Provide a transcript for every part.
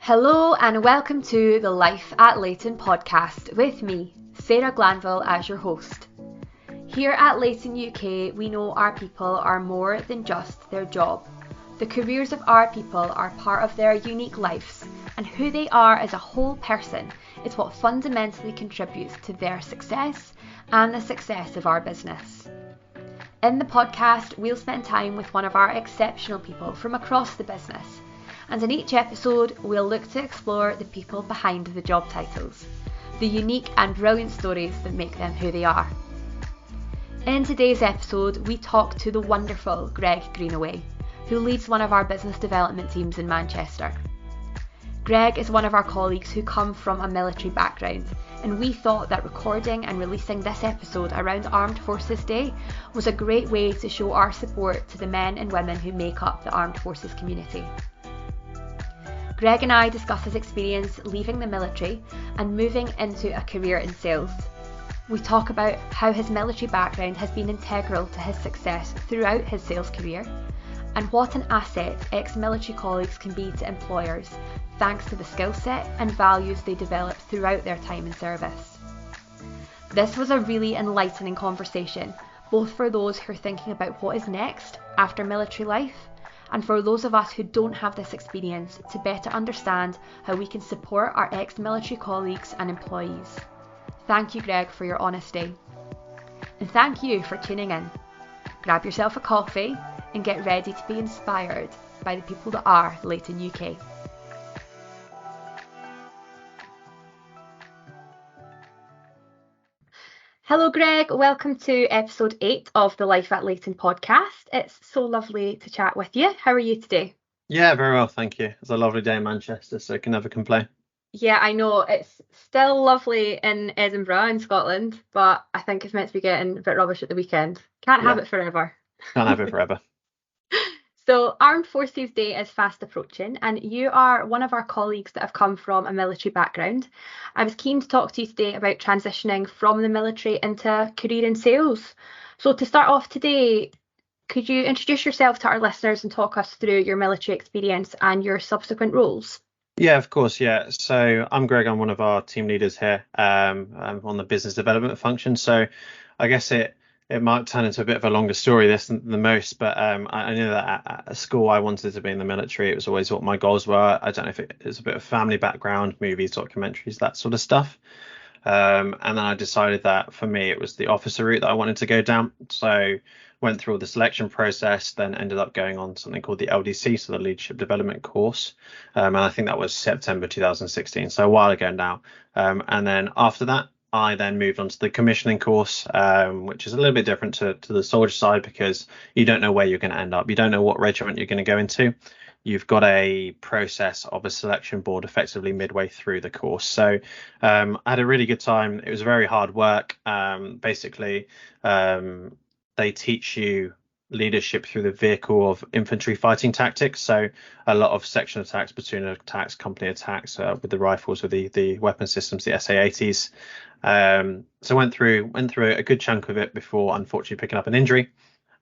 Hello and welcome to the Life at Leyton podcast with me, Sarah Glanville, as your host. Here at Leyton UK, we know our people are more than just their job. The careers of our people are part of their unique lives, and who they are as a whole person is what fundamentally contributes to their success and the success of our business. In the podcast, we'll spend time with one of our exceptional people from across the business. And in each episode, we'll look to explore the people behind the job titles, the unique and brilliant stories that make them who they are. In today's episode, we talk to the wonderful Greg Greenaway, who leads one of our business development teams in Manchester. Greg is one of our colleagues who come from a military background, and we thought that recording and releasing this episode around Armed Forces Day was a great way to show our support to the men and women who make up the Armed Forces community. Greg and I discuss his experience leaving the military and moving into a career in sales. We talk about how his military background has been integral to his success throughout his sales career, and what an asset ex-military colleagues can be to employers thanks to the skill set and values they develop throughout their time in service. This was a really enlightening conversation, both for those who are thinking about what is next after military life, and for those of us who don't have this experience to better understand how we can support our ex-military colleagues and employees. Thank you, Greg, for your honesty. And thank you for tuning in. Grab yourself a coffee and get ready to be inspired by the people that are Leyton UK. Hello, Greg. Welcome to episode 8 of the Life at Leyton podcast. It's so lovely to chat with you. How are you today? Yeah, very well, thank you. It's a lovely day in Manchester, so I can never complain. Yeah, I know. It's still lovely in Edinburgh in Scotland, but I think it's meant to be getting a bit rubbish at the weekend. Can't have it forever. Can't have it forever. So Armed Forces Day is fast approaching, and you are one of our colleagues that have come from a military background. I was keen to talk to you today about transitioning from the military into a career in sales. So to start off today, could you introduce yourself to our listeners and talk us through your military experience and your subsequent roles? Yeah, of course. Yeah. So I'm Greg. I'm one of our team leaders here. I'm on the business development function. So I guess it might turn into a bit of a longer story this than most, but I knew that at school I wanted to be in the military. It was always what my goals were. I don't know if it's a bit of family background, movies, documentaries, that sort of stuff. And then I decided that for me, it was the officer route that I wanted to go down. So went through all the selection process, then ended up going on something called the LDC, so the Leadership Development course. And I think that was September 2016, so a while ago now. And then after that, I then moved on to the commissioning course, which is a little bit different to the soldier side because you don't know where you're going to end up. You don't know what regiment you're going to go into. You've got a process of a selection board effectively midway through the course. So I had a really good time. It was very hard work. Basically, they teach you leadership through the vehicle of infantry fighting tactics. So a lot of section attacks, platoon attacks, company attacks with the rifles, with the weapon systems, the SA-80s. So went through a good chunk of it before unfortunately picking up an injury,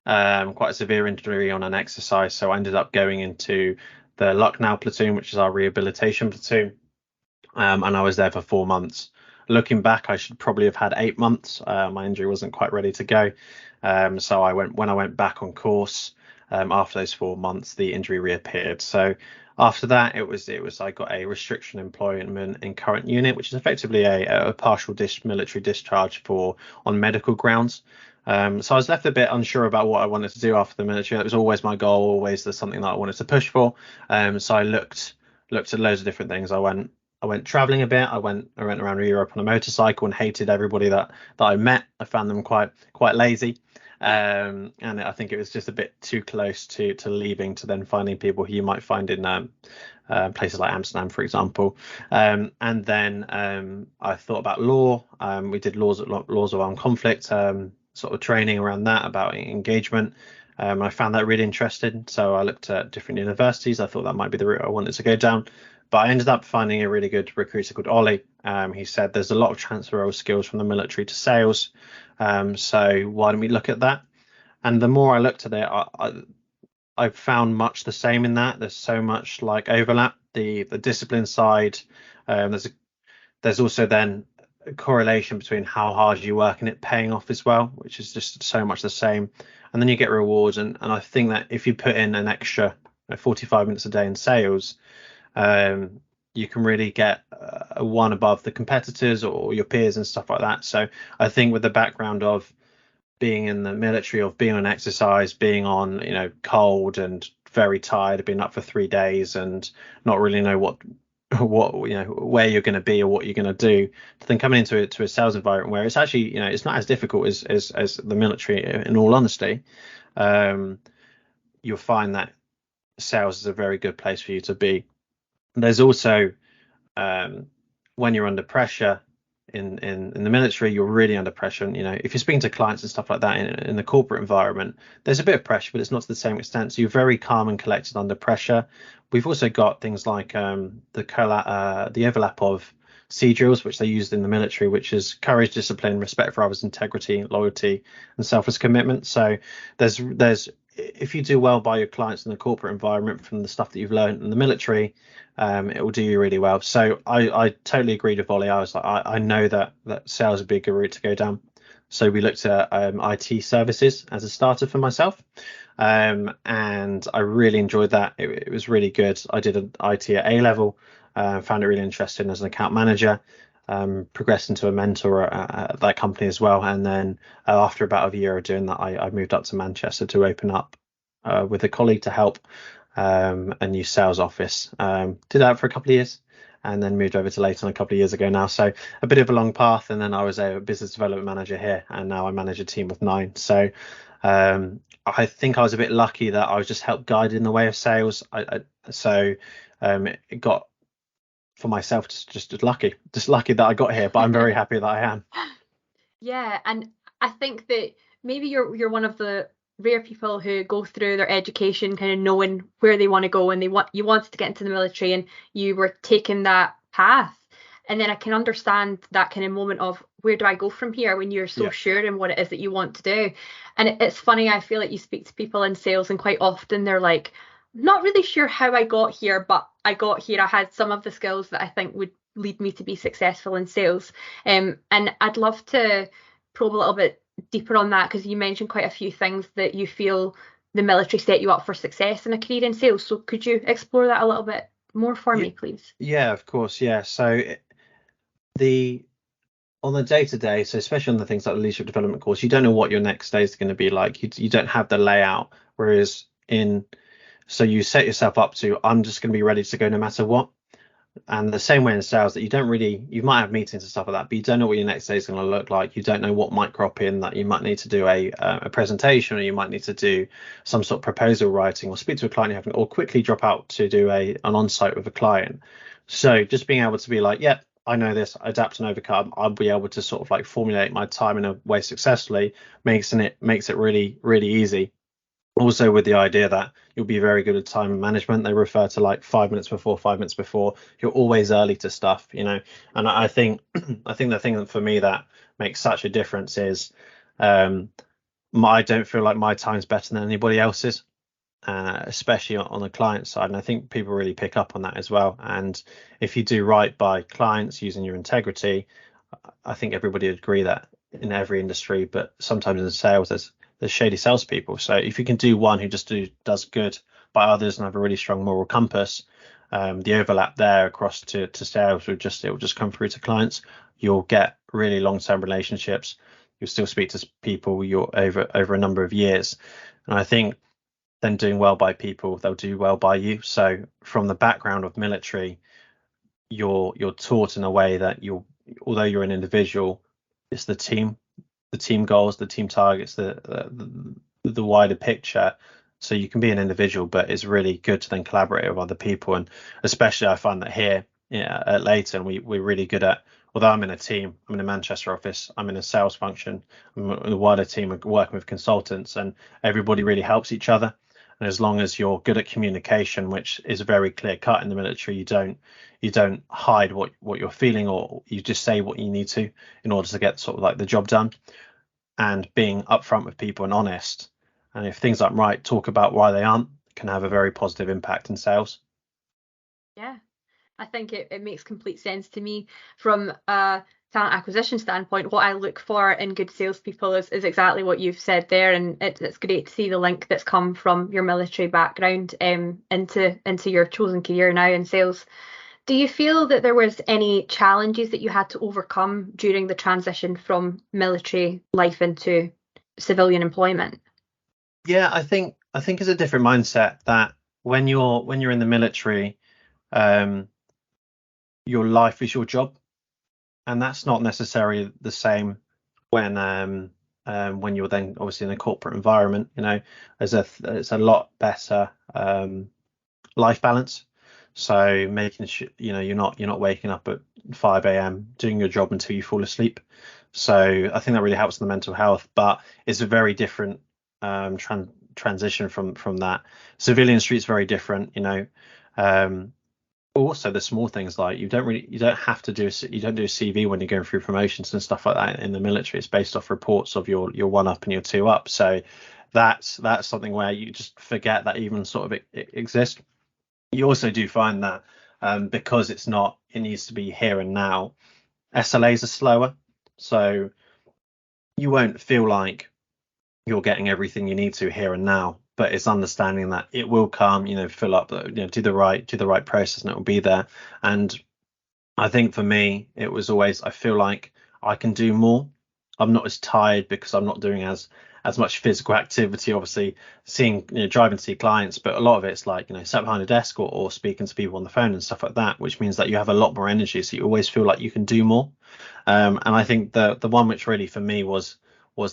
quite a severe injury on an exercise. So I ended up going into the Lucknow platoon, which is our rehabilitation platoon. And I was there for 4 months. Looking back, I should probably have had 8 months. My injury wasn't quite ready to go. So when I went back on course, after those 4 months, the injury reappeared. So after that, it was I got a restriction employment in current unit, which is effectively a partial military discharge on medical grounds. So I was left a bit unsure about what I wanted to do after the military. That was always my goal, always there's something that I wanted to push for. So I looked at loads of different things. I went traveling a bit. I went around Europe on a motorcycle and hated everybody that I met. I found them quite lazy. And I think it was just a bit too close to leaving to then finding people who you might find in places like Amsterdam, for example. And then I thought about law. We did laws of armed conflict, sort of training around that, about engagement. I found that really interesting. So I looked at different universities. I thought that might be the route I wanted to go down. But I ended up finding a really good recruiter called Ollie. He said there's a lot of transferable skills from the military to sales. So why don't we look at that? And the more I looked at it, I found much the same in that. There's so much like overlap. the discipline side. There's also then a correlation between how hard you work and it paying off as well, which is just so much the same. And then you get rewards. And I think that if you put in an extra 45 minutes a day in sales, you can really get a one above the competitors or your peers and stuff like that. So I think with the background of being in the military, of being on exercise, being on, cold and very tired, being up for 3 days and not really know what where you're going to be or what you're going to do, to then coming into a sales environment where it's actually, it's not as difficult as the military, in all honesty. You'll find that sales is a very good place for you to be. There's also when you're under pressure in the military, you're really under pressure. And, if you're speaking to clients and stuff like that in the corporate environment, there's a bit of pressure, but it's not to the same extent. So you're very calm and collected under pressure. We've also got things like the overlap of sea drills, which they used in the military, which is courage, discipline, respect for others, integrity, loyalty, and selfless commitment. So there's if you do well by your clients in the corporate environment from the stuff that you've learned in the military, it will do you really well. So I totally agreed with Ollie. I was like, I know that sales would be a good route to go down. So we looked at IT services as a starter for myself. And I really enjoyed that. It was really good. I did an IT at A level, found it really interesting as an account manager, progressed into a mentor at that company as well. And then after about a year of doing that, I moved up to Manchester to open up with a colleague to help a new sales office. Did that for a couple of years and then moved over to Leyton a couple of years ago now. So a bit of a long path. And then I was a business development manager here, and now I manage a team of 9. So I think I was a bit lucky that I was just helped guided in the way of sales. It got, for myself, just lucky that I got here, but I'm very happy that I am. Yeah, and I think that maybe you're one of the rare people who go through their education kind of knowing where they want to go, and you wanted to get into the military and you were taking that path. And then I can understand that kind of moment of, where do I go from here, when you're so sure in what it is that you want to do. And it's funny, I feel like you speak to people in sales and quite often they're like, not really sure how I got here, but I got here. I had some of the skills that I think would lead me to be successful in sales. And I'd love to probe a little bit deeper on that, because you mentioned quite a few things that you feel the military set you up for success in a career in sales. So could you explore that a little bit more for me, please? Yeah, of course. Yeah. So on the day-to-day, so especially on the things like the leadership development course, you don't know what your next day is going to be like. You don't have the layout. Whereas so you set yourself up to, I'm just going to be ready to go no matter what. And the same way in sales, that you might have meetings and stuff like that, but you don't know what your next day is going to look like. You don't know what might crop in, that you might need to do a presentation, or you might need to do some sort of proposal writing, or speak to a client you haven't, or quickly drop out to do an on-site with a client. So just being able to be like, yeah, I know this, adapt and overcome. I'll be able to sort of like formulate my time in a way successfully, makes it really, really easy. Also with the idea that you'll be very good at time management. They refer to like 5 minutes before. You're always early to stuff, And I think the thing for me that makes such a difference is I don't feel like my time's better than anybody else's, especially on the client side. And I think people really pick up on that as well. And if you do right by clients using your integrity, I think everybody would agree that in every industry, but sometimes in sales, there's shady salespeople. So if you can do one who just does good by others and have a really strong moral compass, the overlap there across to sales it will just come through to clients. You'll get really long-term relationships. You'll still speak to people you're over a number of years. And I think then doing well by people, they'll do well by you. So from the background of military, you're taught in a way that although you're an individual, it's the team goals, the team targets, the wider picture. So you can be an individual, but it's really good to then collaborate with other people. And especially I find that here at Leyton, we're really good at, although I'm in a team, I'm in a Manchester office, I'm in a sales function, I'm in a wider team working with consultants, and everybody really helps each other. And as long as you're good at communication, which is very clear cut in the military, you don't hide what you're feeling, or you just say what you need to in order to get sort of like the job done. And being upfront with people and honest, and if things aren't right, talk about why they aren't, can have a very positive impact in sales. Yeah, I think it makes complete sense to me from a talent acquisition standpoint. What I look for in good salespeople is exactly what you've said there, and it's great to see the link that's come from your military background into your chosen career now in sales. Do you feel that there was any challenges that you had to overcome during the transition from military life into civilian employment? Yeah, I think it's a different mindset that when you're in the military, um, your life is your job, and that's not necessarily the same when you're then obviously in a corporate environment. There's a lot better life balance. So making sure you're not waking up at 5 a.m. doing your job until you fall asleep. So I think that really helps in the mental health, but it's a very different transition from that. Civilian street's very different. Um, Also the small things like you don't have to you don't do a CV when you're going through promotions and stuff like that in the military. It's based off reports of your 1 up and your 2 up. So that's something where you just forget that even sort of it exists. You also do find that because it needs to be here and now. SLAs are slower, so you won't feel like you're getting everything you need to here and now. But it's understanding that it will come, fill up, do the right process, and it will be there. And I think for me, it was always, I feel like I can do more. I'm not as tired because I'm not doing as much physical activity, obviously driving to see clients, but a lot of it's like, sat behind a desk or speaking to people on the phone and stuff like that, which means that you have a lot more energy. So you always feel like you can do more. And I think the one which really for me was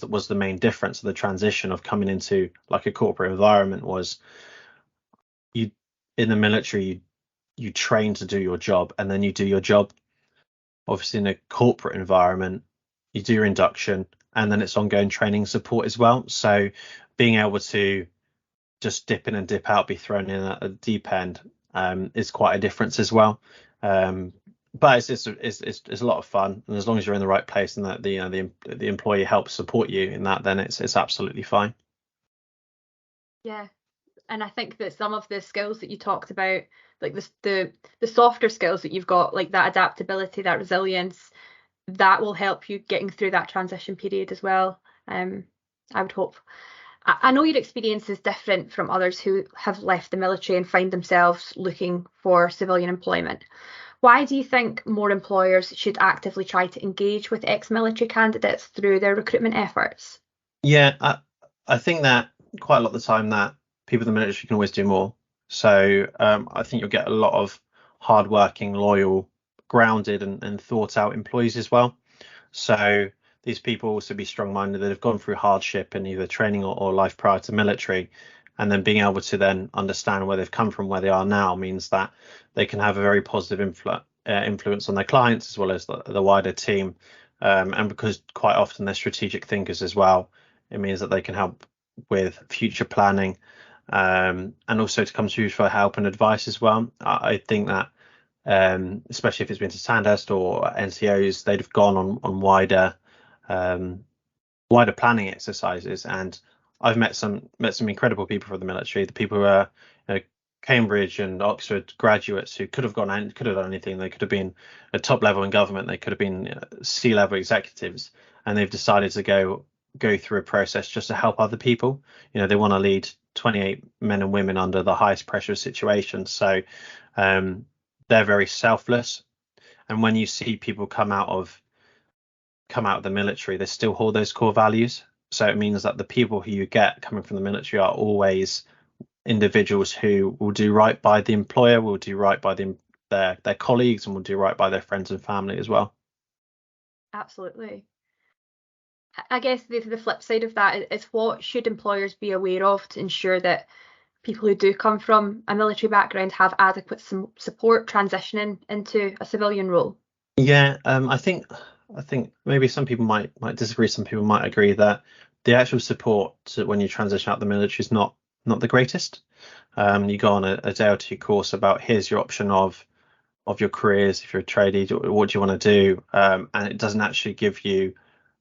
the main difference of the transition of coming into like a corporate environment was you in the military, you train to do your job and then you do your job. Obviously in a corporate environment, you do your induction and then it's ongoing training support as well. So being able to just dip in and dip out, be thrown in at the deep end, is quite a difference as well. But it's a lot of fun, and as long as you're in the right place and that the employee helps support you in that, then it's absolutely fine. Yeah, and I think that some of the skills that you talked about, like the softer skills that you've got, like that adaptability, that resilience, that will help you getting through that transition period as well. I would hope. I know your experience is different from others who have left the military and find themselves looking for civilian employment. Why do you think more employers should actively try to engage with ex-military candidates through their recruitment efforts? Yeah, I think that quite a lot of the time that people in the military can always do more. So I think you'll get a lot of hardworking, loyal, grounded, and thought out employees as well. So these people also be strong-minded that have gone through hardship in either training or life prior to military, and then being able to then understand where they've come from, where they are now, means that they can have a very positive influence on their clients as well as the wider team. And because quite often they're strategic thinkers as well, it means that they can help with future planning, and also to come to you for help and advice as well. I think that especially if it's been to Sandhurst or NCOs, they'd have gone on wider planning exercises. And I've met some incredible people from the military, the people who are Cambridge and Oxford graduates who could have done anything. They could have been at top level in government, they could have been C-level executives, and they've decided to go through a process just to help other people. They want to lead 28 men and women under the highest pressure situations. So they're very selfless, and when you see people come out of the military, they still hold those core values. So it means that the people who you get coming from the military are always individuals who will do right by the employer, will do right by their colleagues, and will do right by their friends and family as well. Absolutely. I guess the flip side of that is what should employers be aware of to ensure that people who do come from a military background have adequate support transitioning into a civilian role? Yeah, I think maybe some people might disagree. Some people might agree that the actual support when you transition out the military is not the greatest. You go on a day or two course about here's your option of your careers. If you're a tradie, what do you want to do? And it doesn't actually give you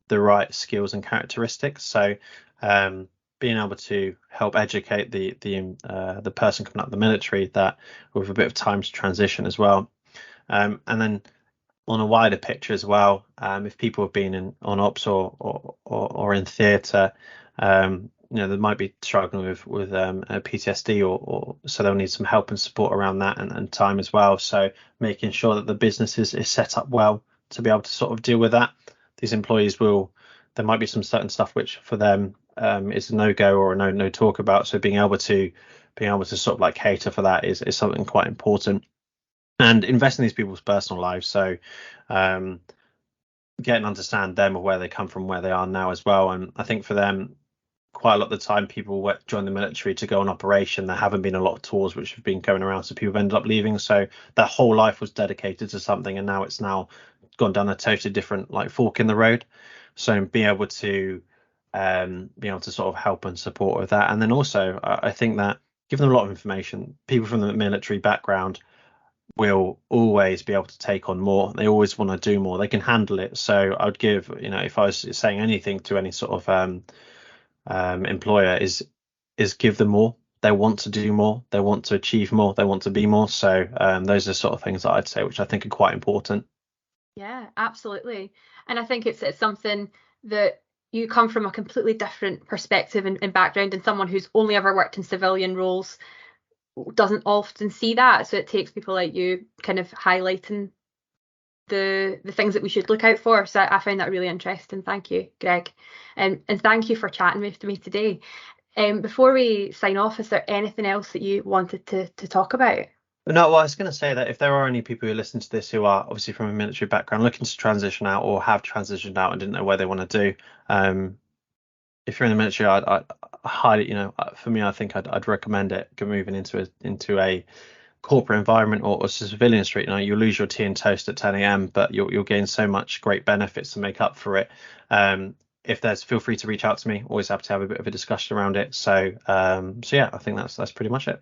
the right skills and characteristics. So being able to help educate the person coming out of the military that with a bit of time to transition as well. And then on a wider picture as well, if people have been on ops or in theatre, they might be struggling with a PTSD or so they'll need some help and support around that and time as well. So making sure that the business is set up well to be able to sort of deal with that. These employees there might be some certain stuff which for them is a no-go or a no talk about. So being able to sort of like cater for that is something quite important. And invest in these people's personal lives. So get and understand them of where they come from, where they are now as well. And I think for them, quite a lot of the time people join the military to go on operation. There haven't been a lot of tours which have been going around, so people have ended up leaving. So their whole life was dedicated to something, and now it's gone down a totally different like fork in the road. So being able to sort of help and support with that. And then also I think that give them a lot of information. People from the military background will always be able to take on more. They always want to do more. They can handle it. So I would give, if I was saying anything to any sort of employer is give them more. They want to do more. They want to achieve more. They want to be more. So those are sort of things that I'd say, which I think are quite important. Yeah, absolutely. And I think it's something that you come from a completely different perspective and background, and someone who's only ever worked in civilian roles doesn't often see that. So it takes people like you kind of highlighting the things that we should look out for. So I find that really interesting. Thank you, Greg. And thank you for chatting with me today. Before we sign off, is there anything else that you wanted to talk about? No, well, I was going to say that if there are any people who listen to this who are obviously from a military background looking to transition out or have transitioned out and didn't know where they want to do, if you're in the military, I'd highly, for me, I think I'd recommend it. Moving into a corporate environment or civilian street. You'll lose your tea and toast at 10 a.m, but you'll gain so much great benefits to make up for it. Feel free to reach out to me. Always happy to have a bit of a discussion around it. So yeah, I think that's pretty much it.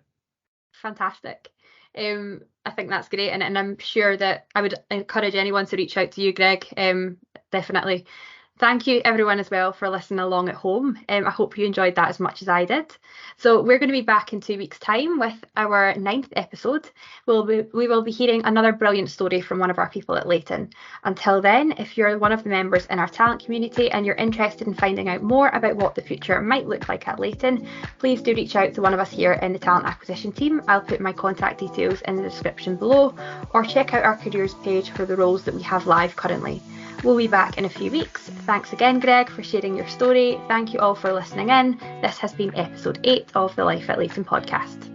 Fantastic. I think that's great, and I'm sure that I would encourage anyone to reach out to you, Greg. Definitely. Thank you everyone as well for listening along at home. I hope you enjoyed that as much as I did. So we're going to be back in 2 weeks' time with our 9th episode. We will be hearing another brilliant story from one of our people at Leyton. Until then, if you're one of the members in our talent community and you're interested in finding out more about what the future might look like at Leyton, please do reach out to one of us here in the talent acquisition team. I'll put my contact details in the description below, or check out our careers page for the roles that we have live currently. We'll be back in a few weeks. Thanks again, Greg, for sharing your story. Thank you all for listening in. This has been episode 8 of the Life at Leyton podcast.